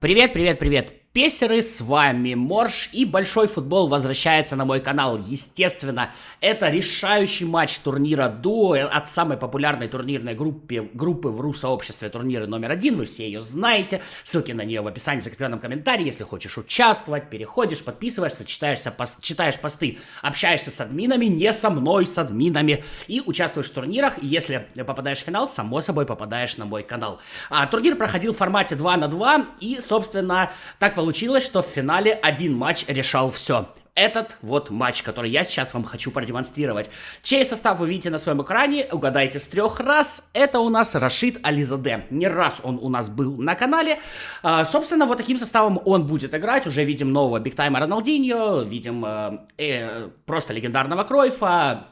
Привет, привет, привет, песеры, с вами Морж, и Большой Футбол возвращается на мой канал. Естественно, это решающий матч турнира Дуо от самой популярной турнирной группы в РУ-сообществе, турниры номер 1, вы все ее знаете, ссылки на нее в описании, в закрепленном комментарии. Если хочешь участвовать, переходишь, подписываешься, читаешь посты, общаешься с админами, не со мной, с админами, и участвуешь в турнирах, и если попадаешь в финал, само собой попадаешь на мой канал. Турнир проходил в формате 2 на 2, и, собственно, так получилось, что в финале один матч решал все. Этот вот матч, который я сейчас вам хочу продемонстрировать. Чей состав вы видите на своем экране, угадайте с 3 раз. Это у нас Рашид Ализаде. Не раз он у нас был на канале. Собственно, вот таким составом он будет играть. Уже видим нового бигтайма Роналдиньо, видим просто легендарного Кройфа,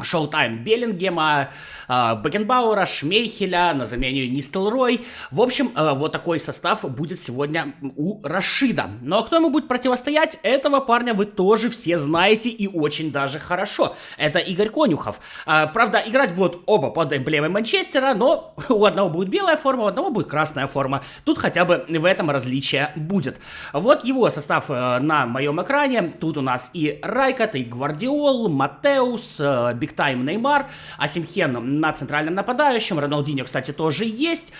Шоутайм Беллингема, Бекенбауэра, Шмейхеля, на замене Нистелрой. В общем, вот такой состав будет сегодня у Рашида. Но кто ему будет противостоять, этого парня вы тоже все знаете и очень даже хорошо. Это Игорь Конюхов. Правда, играть будут оба под эмблемой Манчестера, но у одного будет белая форма, у одного будет красная форма. Тут хотя бы в этом различие будет. Вот его состав на моем экране. Тут у нас и Райкат, и Гвардиол, Матеус, Бигтайм Неймар, Асимхен на центральном нападающем, Роналдиньо, кстати, тоже есть,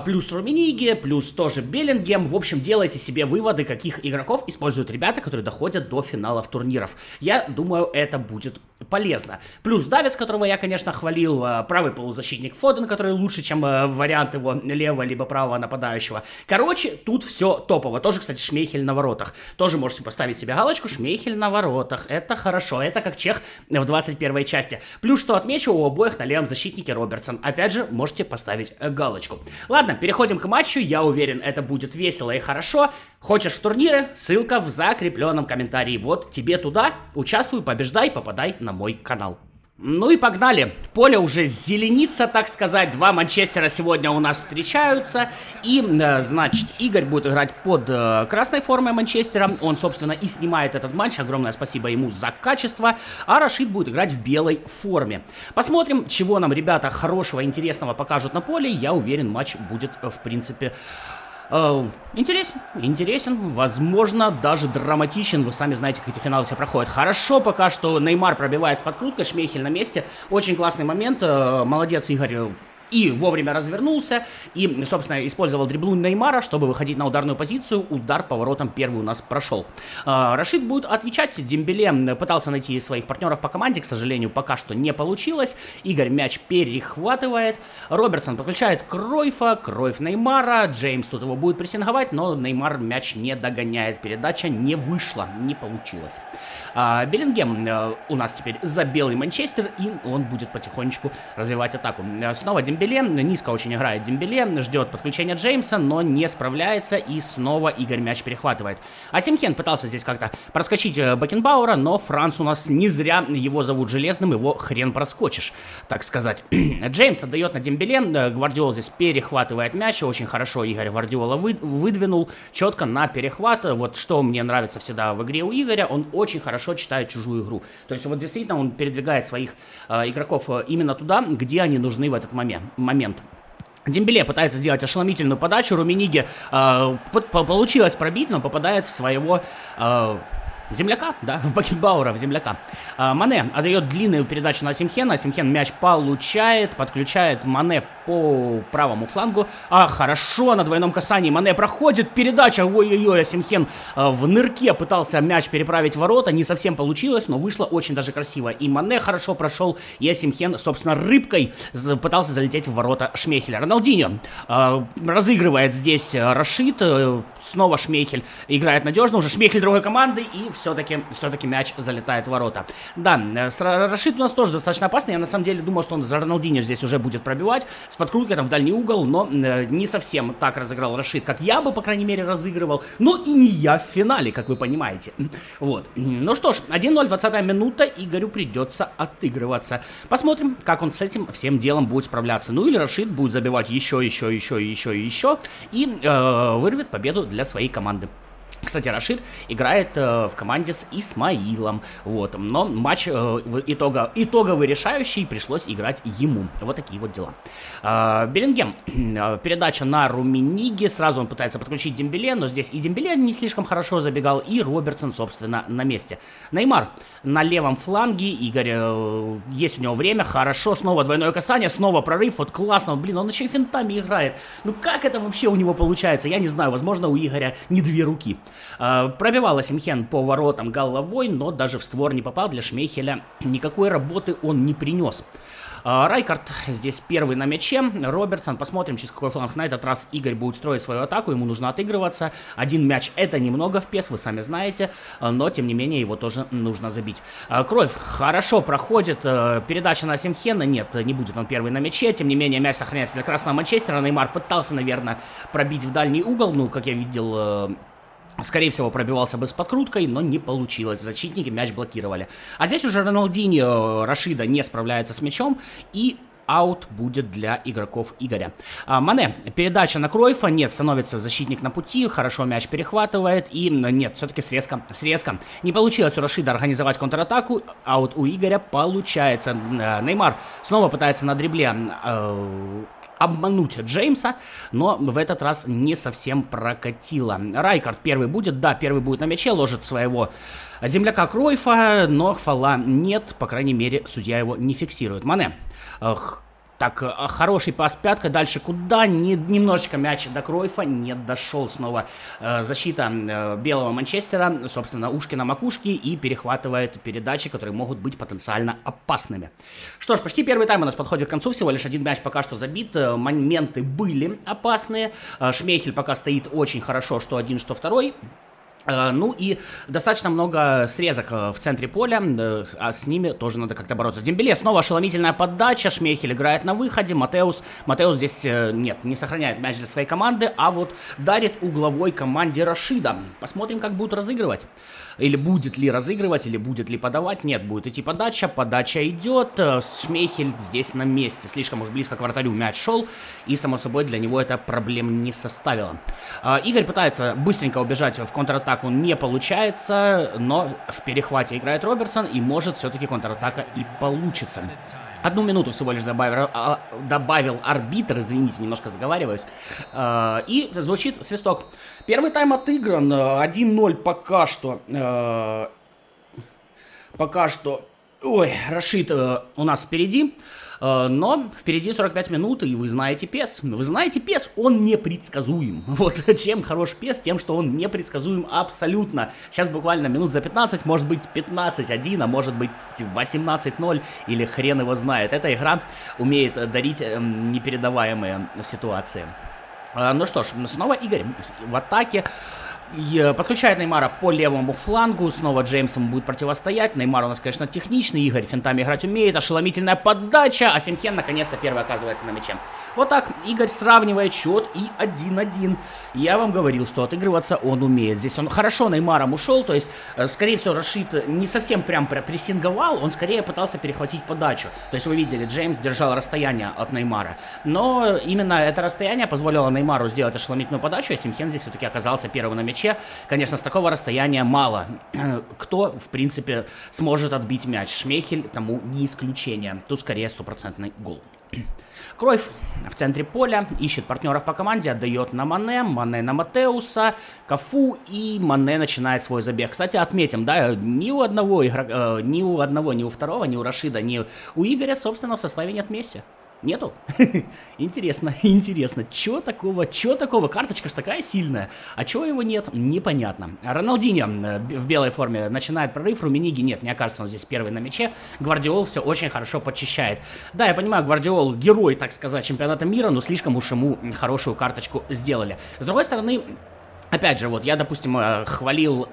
плюс Румениги, плюс тоже Беллингем. В общем, делайте себе выводы, каких игроков используют ребята, которые доходят до финалов турниров. Я думаю, это будет полезно. Плюс Давидс, которого я, конечно, хвалил, правый полузащитник Фоден, который лучше, чем вариант его левого либо правого нападающего. Короче, тут все топово. Тоже, кстати, Шмейхель на воротах. Тоже можете поставить себе галочку «Шмейхель на воротах». Это хорошо. Это как чех в 21 части. Плюс, что отмечу, у обоих на левом защитнике Робертсон. Опять же, можете поставить галочку. Ладно, переходим к матчу. Я уверен, это будет весело и хорошо. Хочешь в турниры? Ссылка в закрепленном комментарии. Вот тебе туда. Участвуй, побеждай, попадай на мой канал. Ну и погнали. Поле уже зеленится, так сказать. Два Манчестера сегодня у нас встречаются. И, значит, Игорь будет играть под красной формой Манчестера. Он, собственно, и снимает этот матч. Огромное спасибо ему за качество. А Рашид будет играть в белой форме. Посмотрим, чего нам ребята хорошего, интересного покажут на поле. Я уверен, матч будет, в принципе, интересен, возможно, даже драматичен. Вы сами знаете, как эти финалы все проходят. Хорошо пока что Неймар пробивает с подкруткой, Шмейхель на месте. Очень классный момент, молодец Игорь. И вовремя развернулся, и, собственно, использовал дриблу Неймара, чтобы выходить на ударную позицию. Удар поворотом первый у нас прошел. Рашид будет отвечать. Дембеле пытался найти своих партнеров по команде. К сожалению, пока что не получилось. Игорь мяч перехватывает. Робертсон подключает Кройфа. Кройф Неймара. Джеймс тут его будет прессинговать, но Неймар мяч не догоняет. Передача не вышла, не получилось. Беллингем у нас теперь за белый Манчестер, и он будет потихонечку развивать атаку. Снова Дембеле. Низко очень играет Дембеле, ждет подключения Джеймса, но не справляется, и снова Игорь мяч перехватывает. Асимхен пытался здесь как-то проскочить Бекенбауэра, но Франц у нас не зря его зовут Железным, его хрен проскочишь, так сказать. Джеймс отдает на Дембеле, Гвардиол здесь перехватывает мяч, очень хорошо Игорь Гвардиола выдвинул, четко на перехват. Вот что мне нравится всегда в игре у Игоря, он очень хорошо читает чужую игру. То есть вот действительно он передвигает своих игроков именно туда, где они нужны в этот момент. Дембеле пытается сделать ошеломительную подачу. Румениги получилось пробить, но попадает в своего земляка, да, в Бекенбауэра, в земляка. Мане отдает длинную передачу на Асимхена. Асимхен мяч получает, подключает Мане по правому флангу. Хорошо, на двойном касании Мане проходит. Передача, ой-ой-ой, Асимхен в нырке пытался мяч переправить в ворота. Не совсем получилось, но вышло очень даже красиво. И Мане хорошо прошел, и Асимхен, собственно, рыбкой пытался залететь в ворота Шмейхеля. Роналдиньо разыгрывает здесь Рашид. Снова Шмейхель играет надежно. Уже Шмейхель другой команды, и все-таки мяч залетает в ворота. Да, Рашид у нас тоже достаточно опасный. Я на самом деле думал, что он за Роналдиньо здесь уже будет пробивать. С подкруткой там в дальний угол, но не совсем так разыграл Рашид, как я бы, по крайней мере, разыгрывал. Но и не я в финале, как вы понимаете. Вот. Ну что ж, 1-0, 20-я минута. Игорю придется отыгрываться. Посмотрим, как он с этим всем делом будет справляться. Ну или Рашид будет забивать еще. И вырвет победу для своей команды. Кстати, Рашид играет в команде с Исмаилом, вот, но матч итоговый решающий, пришлось играть ему. Вот такие вот дела. Беллингем, передача на Румениги, сразу он пытается подключить Дембеле, но здесь и Дембеле не слишком хорошо забегал, и Робертсон, собственно, на месте. Неймар на левом фланге, Игорь, есть у него время, хорошо, снова двойное касание, снова прорыв, вот классно, блин, он еще и финтами играет. Ну как это вообще у него получается? Я не знаю, возможно, у Игоря не две руки. Пробивала Симхен по воротам головой, но даже в створ не попал. Для Шмейхеля никакой работы он не принес. Райкард здесь первый на мяче. Робертсон, посмотрим, через какой фланг. На этот раз Игорь будет строить свою атаку, ему нужно отыгрываться. Один мяч — это немного в пес, вы сами знаете, но тем не менее его тоже нужно забить. Кровь хорошо проходит, передача на Симхена, нет, не будет он первый на мяче. Тем не менее мяч сохраняется для красного Манчестера. Неймар пытался, наверное, пробить в дальний угол, ну, как я видел... Скорее всего, пробивался бы с подкруткой, но не получилось. Защитники мяч блокировали. А здесь уже Роналдиньо Рашида не справляется с мячом, и аут будет для игроков Игоря. Мане, передача на Кройфа, нет, становится защитник на пути, хорошо мяч перехватывает, и нет, все-таки срезка. Не получилось у Рашида организовать контратаку, аут у Игоря получается. Неймар снова пытается на дрибле обмануть Джеймса, но в этот раз не совсем прокатило. Райкард первый будет, да, первый будет на мяче, ложит своего земляка Кройфа, но фола нет, по крайней мере, судья его не фиксирует. Мане. Так, хороший пас пяткой, дальше куда? Немножечко мяч до Кройфа не дошел. Снова защита белого Манчестера, собственно, ушки на макушке, и перехватывает передачи, которые могут быть потенциально опасными. Что ж, почти первый тайм у нас подходит к концу, всего лишь один мяч пока что забит, моменты были опасные, Шмейхель пока стоит очень хорошо, что один, что второй. Ну и достаточно много срезок в центре поля, а с ними тоже надо как-то бороться. Дембеле, снова ошеломительная подача, Шмейхель играет на выходе, Матеус здесь, нет, не сохраняет мяч для своей команды, а вот дарит угловой команде Рашида. Посмотрим, как будут разыгрывать. Или будет ли разыгрывать, или будет ли подавать. Нет, будет идти подача идет, Шмейхель здесь на месте, слишком уж близко к вратарю мяч шел, и само собой для него это проблем не составило. Игорь пытается быстренько убежать в контратаку, не получается, но в перехвате играет Робертсон, и может все-таки контратака и получится. 1 минуту всего лишь добавил арбитр, извините, немножко заговариваюсь. И звучит свисток. Первый тайм отыгран, 1-0 пока что. Ой, Рашид у нас впереди. Но впереди 45 минут, и вы знаете PES. Вы знаете PES, он непредсказуем. Вот чем хорош PES, тем, что он непредсказуем абсолютно. Сейчас буквально минут за 15, может быть 15-1, а может быть 18-0, или хрен его знает. Эта игра умеет дарить непередаваемые ситуации. Ну что ж, снова Игорь в атаке. Подключает Неймара по левому флангу, снова Джеймс ему будет противостоять. Неймар у нас, конечно, техничный, Игорь финтами играть умеет, ошеломительная подача, а Симхен наконец-то первый оказывается на мяче. Вот так Игорь сравнивает счет, и 1-1. Я вам говорил, что отыгрываться он умеет. Здесь он хорошо Неймаром ушел, то есть, скорее всего, Рашид не совсем прям прессинговал, он скорее пытался перехватить подачу. То есть вы видели, Джеймс держал расстояние от Неймара, но именно это расстояние позволило Неймару сделать ошеломительную подачу, а Симхен здесь все-таки оказался первым на мяче. Конечно, с такого расстояния мало кто, в принципе, сможет отбить мяч. Шмейхель тому не исключение. Тут скорее стопроцентный гол. Кройф в центре поля, ищет партнеров по команде, отдает на Мане, Мане на Матеуса, Кафу, и Мане начинает свой забег. Кстати, отметим, да, ни у одного, ни у второго, ни у Рашида, ни у Игоря, собственно, в составе нет Месси. Нету? Интересно. Чё такого? Карточка ж такая сильная. А чего его нет? Непонятно. Роналдиньо в белой форме начинает прорыв. Румениги нет, не окажется он здесь первый на мяче. Гвардиол все очень хорошо подчищает. Да, я понимаю, Гвардиол герой, так сказать, чемпионата мира, но слишком уж ему хорошую карточку сделали. С другой стороны, опять же, вот я, допустим, хвалил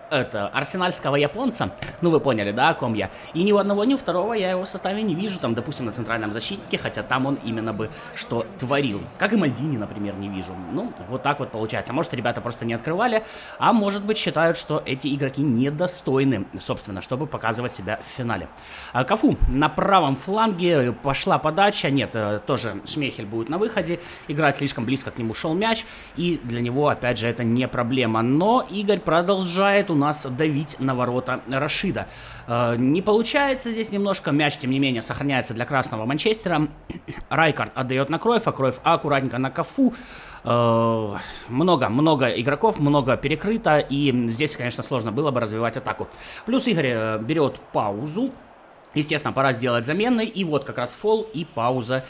арсенальского японца, ну вы поняли, да, о ком я, и ни у одного, ни у второго я его в составе не вижу, там, допустим, на центральном защитнике, хотя там он именно бы что творил, как и Мальдини, например, не вижу, ну, вот так вот получается, может, ребята просто не открывали, а может быть, считают, что эти игроки недостойны, собственно, чтобы показывать себя в финале. Кафу на правом фланге, пошла подача, нет, тоже Шмейхель будет на выходе, играть слишком близко к нему шел мяч, и для него, опять же, это не проблема, но Игорь продолжает у нас давить на ворота Рашида. Не получается здесь немножко, мяч, тем не менее, сохраняется для красного Манчестера. Райкард отдает на Кройфа, Кройф аккуратненько на Кафу. Много игроков, много перекрыто, и здесь, конечно, сложно было бы развивать атаку. Плюс Игорь берет паузу. Естественно, пора сделать замены, и вот как раз фол и пауза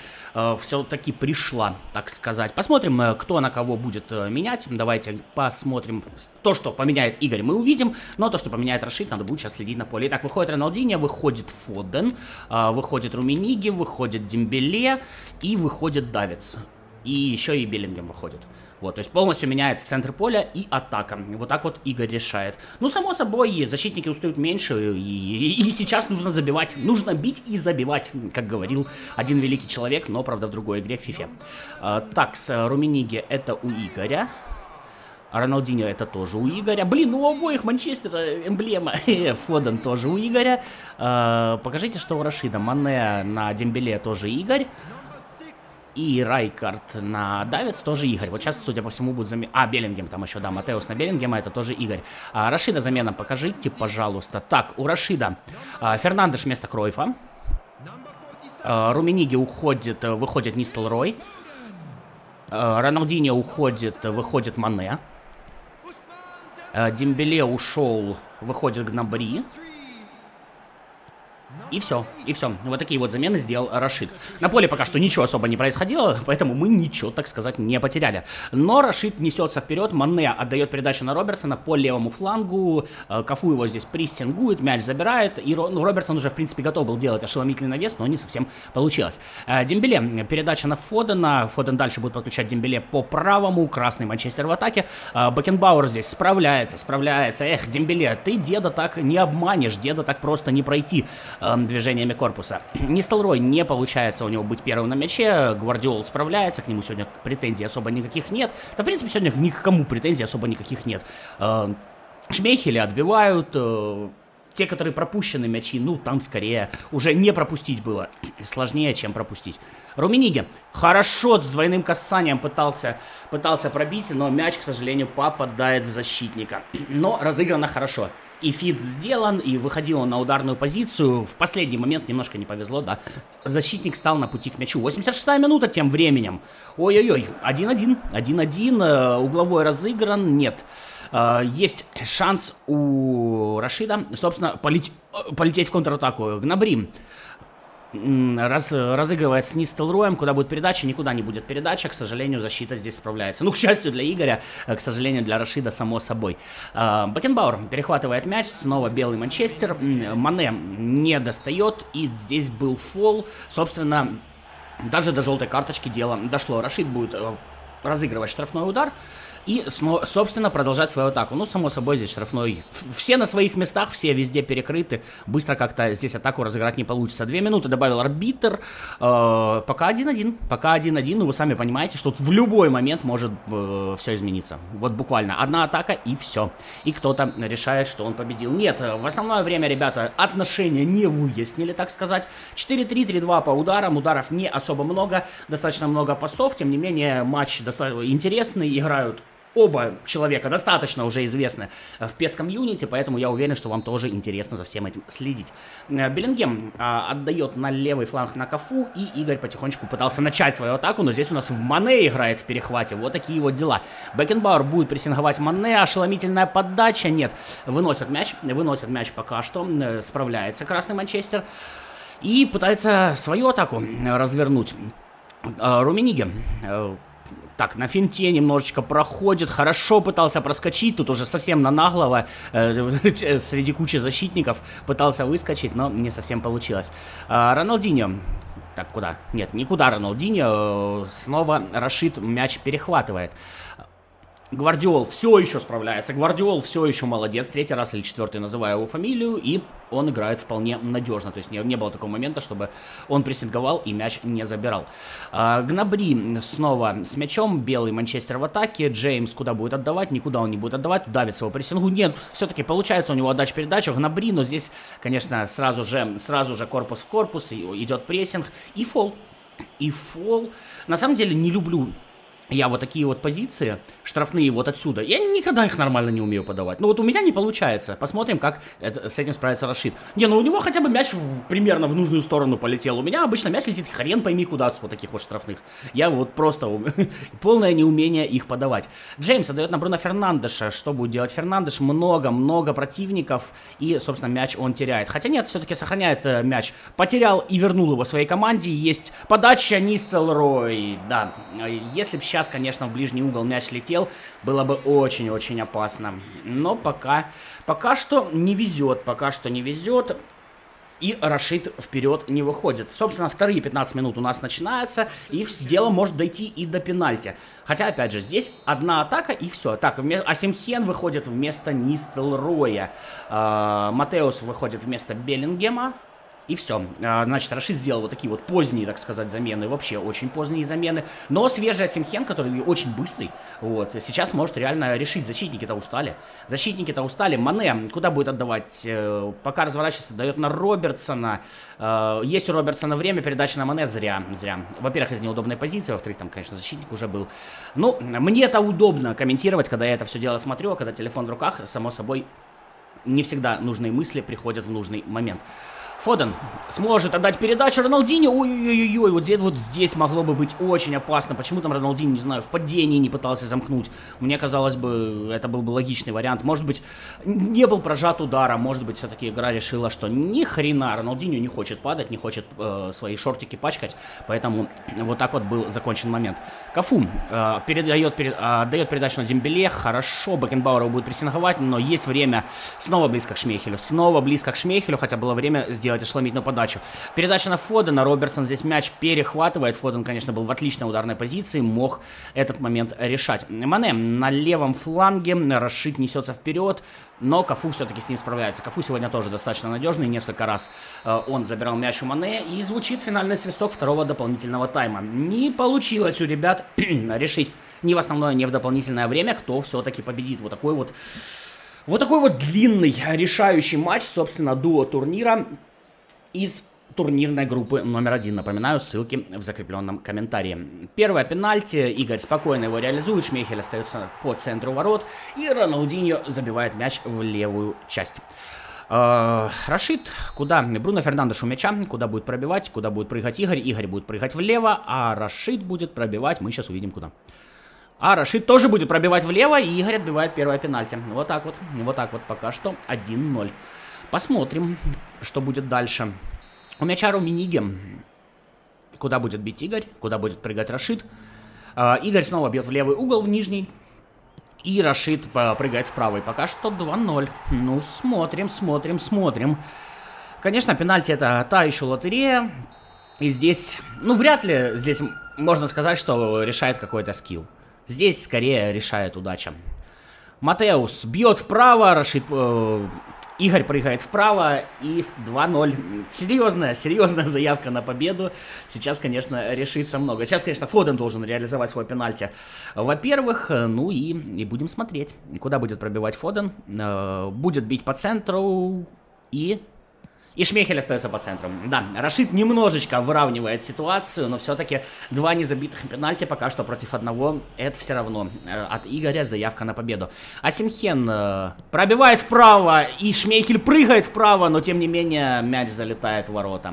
все-таки пришла, так сказать. Посмотрим, кто на кого будет менять. Давайте посмотрим. То, что поменяет Игорь, мы увидим, но то, что поменяет Рашид, надо будет сейчас следить на поле. Итак, выходит Роналдиньо, выходит Фоден, выходит Румениги, выходит Дембеле и выходит Давидс. И еще и Беллингем выходит. Вот, то есть полностью меняется центр поля и атака. Вот так вот Игорь решает. Ну, само собой, защитники устают меньше, и сейчас нужно забивать. Нужно бить и забивать, как говорил один великий человек, но, правда, в другой игре в FIFA. Так, с Румениги это у Игоря. Роналдиньо это тоже у Игоря. Блин, ну у обоих Манчестера эмблема. Фоден тоже у Игоря. Покажите, что у Рашида. Мане на Дембеле тоже Игорь. И Райкард на Давидс тоже Игорь. Вот сейчас, судя по всему, будет замена. Беллингем там еще, да, Матеус на Беллингема, это тоже Игорь. Рашида замена покажите, пожалуйста. Так, у Рашида Фернандеш вместо Кройфа. Румениги уходит, выходит Нистелрой. Роналдиньо уходит, выходит Мане. Дембеле ушел, выходит Гнабри. И все, и все. Вот такие вот замены сделал Рашид. На поле пока что ничего особо не происходило, поэтому мы ничего, так сказать, не потеряли. Но Рашид несется вперед, Мане отдает передачу на Робертсона по левому флангу. Кафу его здесь прессингует, мяч забирает. И Робертсон уже, в принципе, готов был делать ошеломительный навес, но не совсем получилось. Дембеле, передача на Фодена. Фоден дальше будет подключать Дембеле по правому. Красный Манчестер в атаке. Бекенбауэр здесь справляется. Эх, Дембеле, ты деда так не обманешь, деда так просто не пройти движениями корпуса. Нистелрой не получается у него быть первым на мяче. Гвардиол справляется, к нему сегодня претензий особо никаких нет. Да, в принципе, сегодня ни к кому претензий особо никаких нет. Шмейхели отбивают. Те, которые пропущены мячи, ну, там скорее уже не пропустить было сложнее, чем пропустить. Румениги хорошо с двойным касанием пытался пробить, но мяч, к сожалению, попадает в защитника. Но разыграно хорошо. И фид сделан, и выходил он на ударную позицию. В последний момент немножко не повезло, да. Защитник стал на пути к мячу. 86-я минута тем временем. Ой-ой-ой, 1-1, 1-1, угловой разыгран, нет. Есть шанс у Рашида, собственно, полететь в контратаку. Гнабри разыгрывает с Нистелроем, куда будет передача, никуда не будет передача, к сожалению, защита здесь справляется. Ну, к счастью для Игоря, к сожалению для Рашида, само собой. Бекенбауэр перехватывает мяч, снова белый Манчестер, Мане не достает, и здесь был фол, собственно, даже до желтой карточки дело дошло. Рашид будет разыгрывать штрафной удар и, собственно, продолжать свою атаку. Ну, само собой, здесь штрафной. Все на своих местах, все везде перекрыты. Быстро как-то здесь атаку разыграть не получится. 2 минуты добавил арбитр. Пока 1-1. Пока 1-1. Ну, вы сами понимаете, что в любой момент может все измениться. Вот буквально одна атака и все. И кто-то решает, что он победил. Нет, в основное время, ребята, отношения не выяснили, так сказать. 4-3, 3-2 по ударам. Ударов не особо много. Достаточно много пасов. Тем не менее, матч достаточно интересный. Играют оба человека достаточно уже известны в PES-комьюнити, поэтому я уверен, что вам тоже интересно за всем этим следить. Беллингем отдает на левый фланг на Кафу, и Игорь потихонечку пытался начать свою атаку, но здесь у нас в Мане играет в перехвате. Вот такие вот дела. Бекенбауэр будет прессинговать Мане, ошеломительная подача, нет. Выносят мяч пока что, справляется красный Манчестер и пытается свою атаку развернуть. Румениги так, на финте немножечко проходит, хорошо пытался проскочить, тут уже совсем на наглого, среди кучи защитников пытался выскочить, но не совсем получилось. Роналдиньо, так, куда? Нет, никуда Роналдиньо, снова Рашид мяч перехватывает. Гвардиол все еще справляется, Гвардиол все еще молодец, третий раз или четвертый называю его фамилию, и он играет вполне надежно, то есть не было такого момента, чтобы он прессинговал и мяч не забирал. Гнабри снова с мячом, белый Манчестер в атаке, Джеймс куда будет отдавать, никуда он не будет отдавать, давит своего прессингу, нет, все-таки получается у него отдача-передача, Гнабри, но здесь, конечно, сразу же корпус в корпус, идет прессинг, и фол. На самом деле не люблю я вот такие вот позиции, штрафные вот отсюда, я никогда их нормально не умею подавать. Ну вот у меня не получается. Посмотрим, как с этим справится Рашид. Не, ну у него хотя бы мяч примерно в нужную сторону полетел. У меня обычно мяч летит хрен пойми куда с вот таких вот штрафных. Я вот просто полное неумение их подавать. Джеймс отдает на Бруно Фернандеша. Что будет делать Фернандеш? Много противников. И, собственно, мяч он теряет. Хотя нет, все-таки сохраняет мяч. Потерял и вернул его своей команде. Есть подача Нистелрой. Да, если бы сейчас, конечно, в ближний угол мяч летел, было бы очень-очень опасно. Но пока что не везет, и Рашид вперед не выходит. Собственно, вторые 15 минут у нас начинаются, и дело может дойти и до пенальти. Хотя, опять же, здесь одна атака, и все. Так, Асимхен выходит вместо Нистелроя. Матеус выходит вместо Беллингема. И все. Значит, Рашид сделал вот такие вот поздние, так сказать, замены. Вообще очень поздние замены. Но свежий Асимхен, который очень быстрый, вот, сейчас может реально решить. Защитники-то устали. Мане куда будет отдавать? Пока разворачивается, дает на Робертсона. Есть у Робертсона время, передача на Мане зря. Во-первых, из неудобной позиции, во-вторых, там, конечно, защитник уже был. Ну, мне это удобно комментировать, когда я это все дело смотрю, а когда телефон в руках, само собой, не всегда нужные мысли приходят в нужный момент. Фоден сможет отдать передачу Роналдиньо. Ой-ой-ой, вот здесь могло бы быть очень опасно. Почему там Роналдиньо, не знаю, в падении не пытался замкнуть? Мне казалось бы, это был бы логичный вариант. Может быть, не был прожат удара. Может быть, все-таки игра решила, что ни хрена Роналдиньо не хочет падать, не хочет свои шортики пачкать. Поэтому вот так вот был закончен момент. Кафу отдает передачу на Дембеле. Хорошо, Бекенбауэр будет прессинговать, но есть время. Снова близко к Шмейхелю. Хотя было время сделать ошеломительную подачу. Передача на Фодена. Робертсон здесь мяч перехватывает. Фоден, конечно, был в отличной ударной позиции. Мог этот момент решать. Мане на левом фланге. Рашид несется вперед. Но Кафу все-таки с ним справляется. Кафу сегодня тоже достаточно надежный. Несколько раз он забирал мяч у Мане. И звучит финальный свисток второго дополнительного тайма. Не получилось у ребят решить ни в основное, ни в дополнительное время, кто все-таки победит. Вот такой вот длинный решающий матч, собственно, дуо турнира из турнирной группы номер 1. Напоминаю, ссылки в закрепленном комментарии. Первое пенальти. Игорь спокойно его реализует. Шмейхель остается по центру ворот. И Роналдиньо забивает мяч в левую часть. Рашид, куда? Бруно Фернандеш у мяча. Куда будет пробивать? Куда будет прыгать Игорь? Игорь будет прыгать влево, а Рашид будет пробивать. Мы сейчас увидим куда. А Рашид тоже будет пробивать влево, и Игорь отбивает первое пенальти. Вот так вот пока что 1-0. Посмотрим, что будет дальше. У мяча Руминиге. Куда будет бить Игорь? Куда будет прыгать Рашид? Игорь снова бьет в левый угол, в нижний. И Рашид прыгает в правый. Пока что 2-0. Ну, смотрим. Конечно, пенальти это та еще лотерея. И здесь, ну, вряд ли здесь можно сказать, что решает какой-то скилл. Здесь скорее решает удача. Матеус бьет вправо, Игорь прыгает вправо, и 2-0. Серьезная заявка на победу. Сейчас, конечно, решится много. Сейчас, конечно, Фоден должен реализовать свой пенальти. Во-первых, ну и будем смотреть, куда будет пробивать Фоден. Будет бить по центру, и Шмейхель остается по центру. Да, Рашид немножечко выравнивает ситуацию, но все-таки 2 незабитых пенальти пока что против 1. Это все равно от Игоря заявка на победу. Асимхен пробивает вправо, и Шмейхель прыгает вправо, но тем не менее мяч залетает в ворота.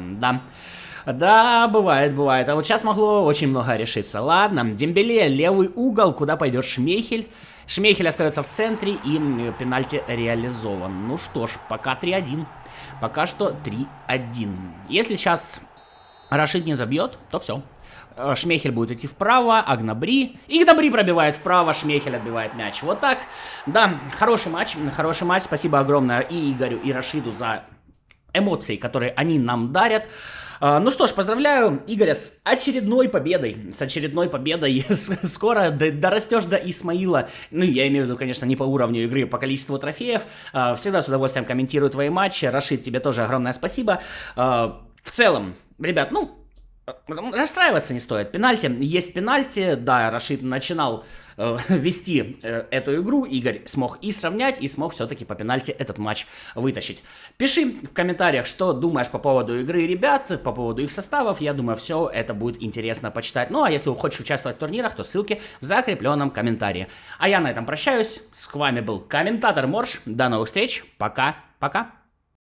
Да, бывает. А вот сейчас могло очень много решиться. Ладно, Дембеле, левый угол, куда пойдет Шмейхель. Шмейхель остается в центре, и пенальти реализован. Ну что ж, пока 3-1. Пока что 3-1. Если сейчас Рашид не забьет, то все. Шмейхель будет идти вправо, а Гнабри пробивает вправо, Шмейхель отбивает мяч. Вот так. Да, хороший матч. Спасибо огромное и Игорю, и Рашиду за эмоции, которые они нам дарят. Ну что ж, поздравляю Игоря с очередной победой. С очередной победой. Скоро дорастешь до Исмаила. Ну, я имею в виду, конечно, не по уровню игры, по количеству трофеев. Всегда с удовольствием комментирую твои матчи. Рашид, тебе тоже огромное спасибо. В целом, ребят, ну, расстраиваться не стоит. Пенальти, есть пенальти. Да, Рашид начинал вести эту игру. Игорь смог и сравнять, и смог все-таки по пенальти этот матч вытащить. Пиши в комментариях, что думаешь по поводу игры ребят, по поводу их составов. Я думаю, все это будет интересно почитать. Ну, а если хочешь участвовать в турнирах, то ссылки в закрепленном комментарии. А я на этом прощаюсь. С вами был комментатор Морж. До новых встреч. Пока-пока.